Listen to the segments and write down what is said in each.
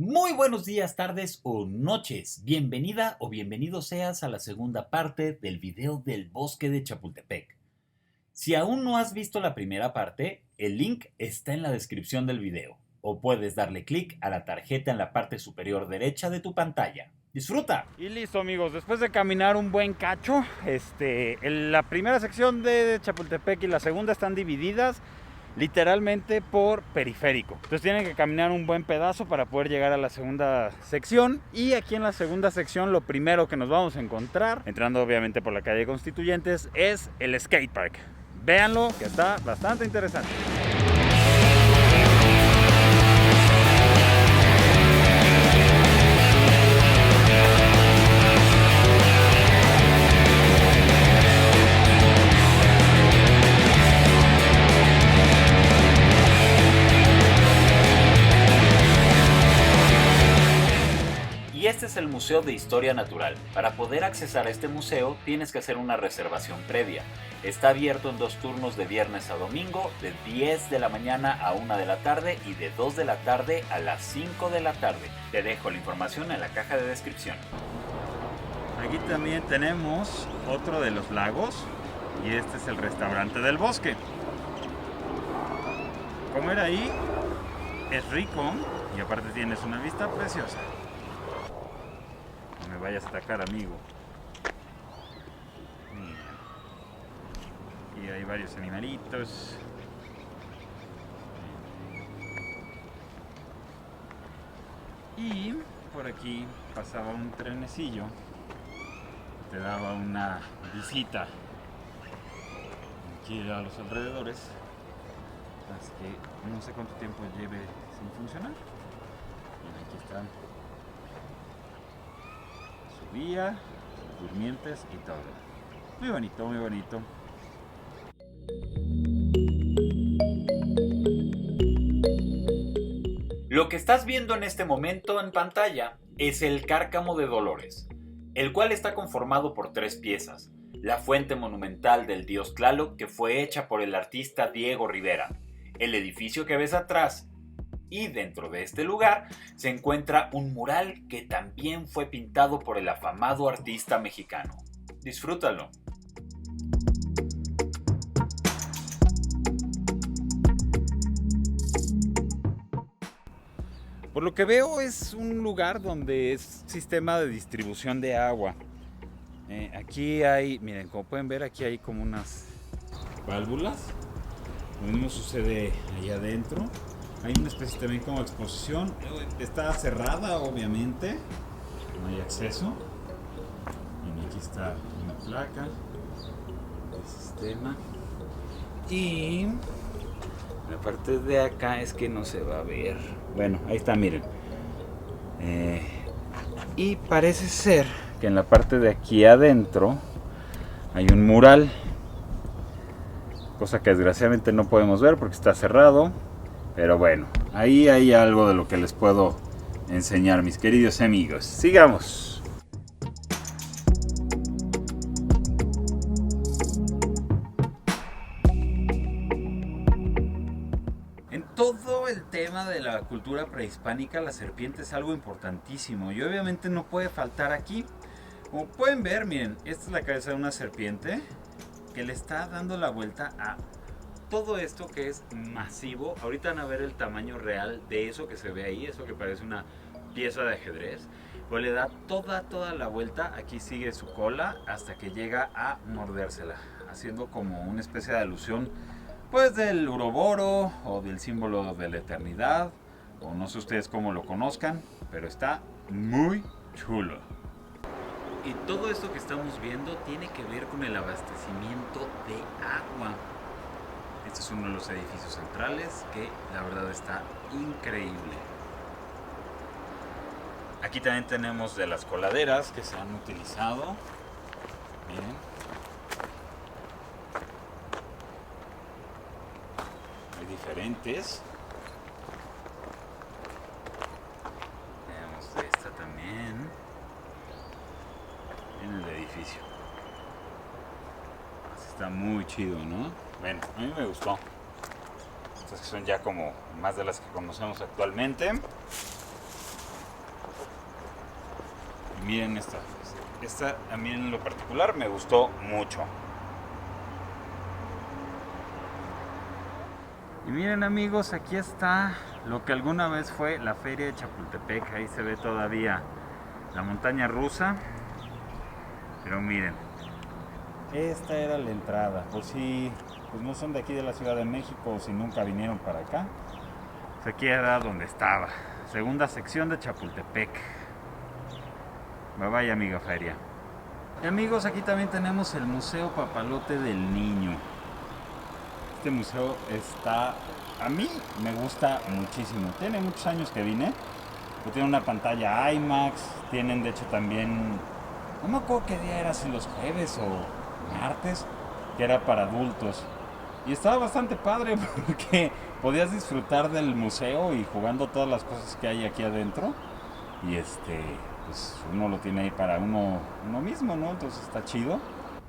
Muy buenos días, tardes o noches. Bienvenida o bienvenido seas a la segunda parte del video del bosque de Chapultepec. Si aún no has visto la primera parte, el link está en la descripción del video o puedes darle clic a la tarjeta en la parte superior derecha de tu pantalla. ¡Disfruta! Y listo, amigos, después de caminar un buen cacho, la primera sección de Chapultepec y la segunda están divididas literalmente por periférico. Entonces tienen que caminar un buen pedazo para poder llegar a la segunda sección. Y aquí en la segunda sección lo primero que nos vamos a encontrar, entrando obviamente por la calle Constituyentes, es el skatepark. Véanlo, que está bastante interesante. Y este es el Museo de Historia Natural. Para poder accesar a este museo tienes que hacer una reservación previa. Está abierto en 2 turnos de viernes a domingo, de 10 de la mañana a 1 de la tarde y de 2 de la tarde a las 5 de la tarde. Te dejo la información en la caja de descripción. Aquí también tenemos otro de los lagos y este es el restaurante del bosque. Comer ahí es rico y aparte tienes una vista preciosa. No me vayas a atacar, amigo. Mira. Y hay varios animalitos. Y por aquí pasaba un trenecillo. Te daba una visita aquí a los alrededores. Así que no sé cuánto tiempo lleve sin funcionar. Y aquí están su vía, sus durmientes y todo. Muy bonito, muy bonito. Lo que estás viendo en este momento en pantalla es el Cárcamo de Dolores, el cual está conformado por 3 piezas. La fuente monumental del dios Tlaloc, que fue hecha por el artista Diego Rivera, el edificio que ves atrás, y dentro de este lugar se encuentra un mural que también fue pintado por el afamado artista mexicano. Disfrútalo. Por lo que veo es un lugar donde es sistema de distribución de agua. Aquí hay, miren, como pueden ver, aquí hay como unas válvulas. Lo mismo sucede allá adentro. Hay una especie también como exposición. Está cerrada, obviamente. No hay acceso. Y aquí está una placa de sistema. Y la parte de acá es que no se va a ver. Bueno, ahí está, miren. Y parece ser que en la parte de aquí adentro hay un mural. Cosa que desgraciadamente no podemos ver porque está cerrado. Pero bueno, ahí hay algo de lo que les puedo enseñar, mis queridos amigos. Sigamos. En todo el tema de la cultura prehispánica, la serpiente es algo importantísimo y obviamente no puede faltar aquí. Como pueden ver, miren, esta es la cabeza de una serpiente que le está dando la vuelta a todo esto que es masivo. Ahorita van a ver el tamaño real de eso que se ve ahí, eso que parece una pieza de ajedrez. Pues le da toda la vuelta, aquí sigue su cola hasta que llega a mordérsela, haciendo como una especie de alusión pues del Uroboro o del símbolo de la eternidad, o no sé ustedes cómo lo conozcan, pero está muy chulo. Y todo esto que estamos viendo tiene que ver con el abastecimiento de agua. Este es uno de los edificios centrales que la verdad está increíble. Aquí también tenemos de las coladeras que se han utilizado. Miren. Hay diferentes. Veamos esta también. En el edificio. Está muy chido, ¿no? Bueno, a mí me gustó. Estas que son ya como más de las que conocemos actualmente. Miren esta. Esta a mí en lo particular me gustó mucho. Y miren amigos, aquí está lo que alguna vez fue la feria de Chapultepec. Ahí se ve todavía la montaña rusa. Pero miren, esta era la entrada. Por si pues no son de aquí de la Ciudad de México o si nunca vinieron para acá, pues aquí era donde estaba. Segunda sección de Chapultepec. Bye bye, amiga feria. Y amigos, aquí también tenemos el Museo Papalote del Niño. Este museo está, a mí me gusta muchísimo. Tiene muchos años que vine. Tiene una pantalla IMAX. Tienen de hecho también, no me acuerdo qué día era, si los jueves o martes, que era para adultos. Y estaba bastante padre porque podías disfrutar del museo y jugando todas las cosas que hay aquí adentro. Y pues uno lo tiene ahí para uno mismo, ¿no? Entonces está chido.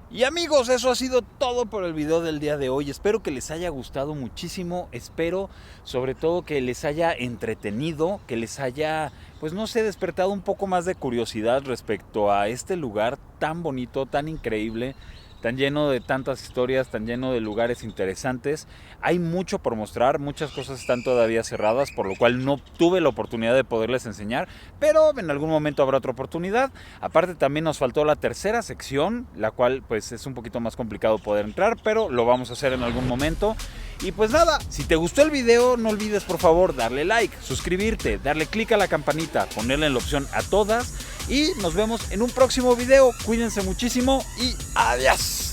Y amigos, eso ha sido todo por el video del día de hoy. Espero que les haya gustado muchísimo. Espero sobre todo que les haya entretenido, que les haya, pues no sé, despertado un poco más de curiosidad respecto a este lugar tan bonito, tan increíble, tan lleno de tantas historias, tan lleno de lugares interesantes. Hay mucho por mostrar, muchas cosas están todavía cerradas, por lo cual no tuve la oportunidad de poderles enseñar, pero en algún momento habrá otra oportunidad. Aparte también nos faltó la tercera sección, la cual pues es un poquito más complicado poder entrar, pero lo vamos a hacer en algún momento. Y pues nada, si te gustó el video, no olvides por favor darle like, suscribirte, darle click a la campanita, ponerle en la opción a todas y nos vemos en un próximo video. Cuídense muchísimo y adiós.